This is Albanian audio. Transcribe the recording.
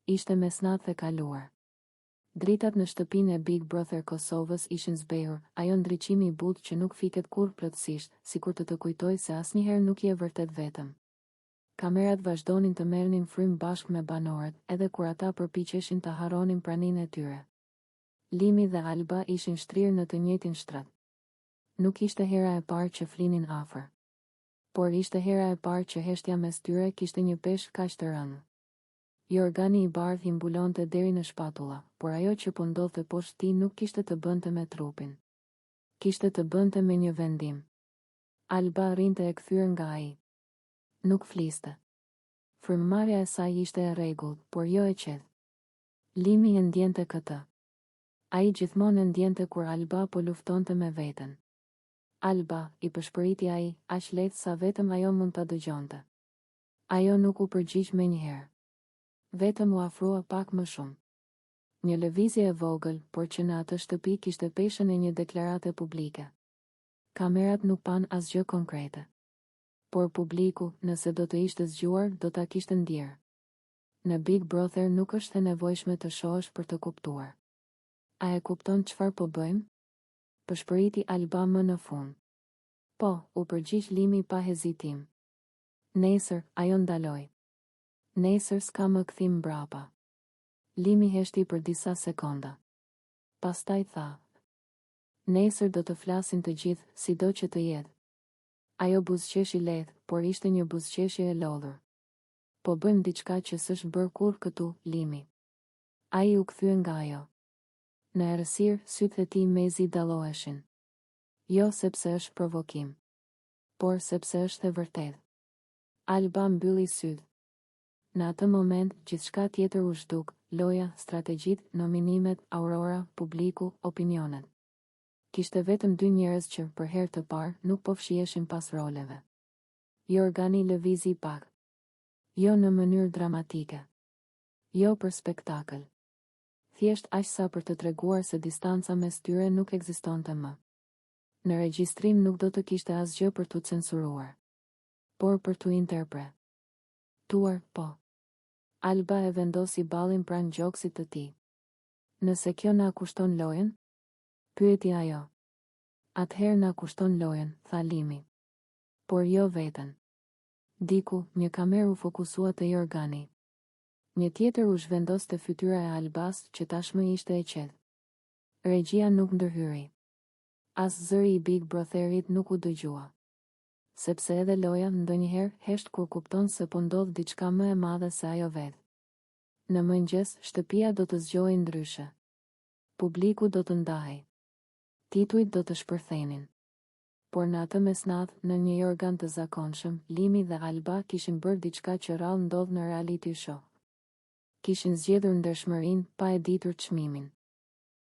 Ishte mesnatë e kaluar. Dritat në shtëpinë e Big Brother Kosovës ishin zbehur, ajo ndriçimi i butë që nuk fiket kurrë plotësisht, sikur të kujtoj se asnjëherë nuk je vërtet vetëm. Kamerat vazhdonin të merrnin frym bashkë me banorët, edhe kur ata përpiqeshin të harronin praninë e tyre. Limi dhe Alba ishin shtrirë në të njëjtin shtrat. Nuk ishte hera e parë që flinin afër, por ishte hera e parë që heshtja mes tyre kishte një peshë kaq të rëndë. Jorgani i bardh i mbulonte deri në shpatulla, por ajo që po ndodhte poshtë tij nuk kishte të bënte me trupin. Kishte të bënte me një vendim. Alba rrinte e kthyer nga ai. Nuk fliste. Frymëmarrja e saj ishte e rregullt, por jo e qetë. Limi e ndjente këtë. Ai gjithmonë e ndjente kur Alba po luftonte me veten. Alba, i përshpëriti ai, aq lehtë sa vetëm ajo mund ta dëgjonte. Ajo nuk u përgjigj menjëherë. Vetëm u afrua pak më shumë. Një lëvizje e vogël, por që në atë shtëpi kishte peshën e një deklarate publike. Kamerat nuk pan asgjë konkrete. Por publiku, nëse do të ishte zgjuar, do ta kishte ndjerë. Në Big Brother nuk është e nevojshme të shohësh për të kuptuar. A e kupton çfarë po bëjmë? Përshpëriti Alba më në fund. Po, u përgjigj Limi pa hezitim. Nesër, ajo ndaloi. Nesër s'ka më kthim mbrapa. Limi heshti për disa sekonda. Pastaj tha. Nesër do të flasin të gjithë, sido që të jetë. Ajo buzëqeshi lehtë, por ishte një buzëqeshje e lodhur. Po bëjmë diçka që s'është bërë kurrë këtu, Limi. Ai u kthye nga ajo. Në errësirë, sytë e tij mezi dalloheshin. Jo sepse është provokim, por sepse është e vërtetë. Alba mbylli sytë. Në atë moment, gjithçka tjetër u zhduk, loja, strategjitë, nominimet, Aurora, publiku, opinionet. Kishte vetëm dy njerëz që, për herë të parë, nuk po fshiheshin pas roleve. Jorgani lëvizi pak. Jo në mënyrë dramatike. Jo për spektakël. Thjesht aq sa për të treguar se distanca mes tyre nuk ekzistonte më. Në regjistrim nuk do të kishte asgjë për t'u censuruar. Por për t'u interpretuar, po. Alba e vendosi ballin pranë gjoksit të tij. Nëse kjo na kushton lojën? Pyeti ajo. Atëherë na kushton lojën, tha Limi. Por jo veten. Diku, një kamerë u fokusua te Jorgani. Një tjetër u zhvendos te fytyra e Albas, që tashmë ishte e qetë. Regjia nuk ndërhyri. As zëri i Big Brotherit nuk u dëgjua. Sepse edhe loja ndonjëherë hesht kur kupton se po ndodh diçka më e madhe se ajo vetë. Në mëngjes, shtëpia do të zgjohej ndryshe. Publiku do të ndahej. Titujt do të shpërthenin. Por në atë mesnatë, në një organ të zakonshëm, Limi dhe Alba kishin bërë diçka që rrallë ndodh në reality show. Kishin zgjedhur ndershmërinë pa e ditur çmimin.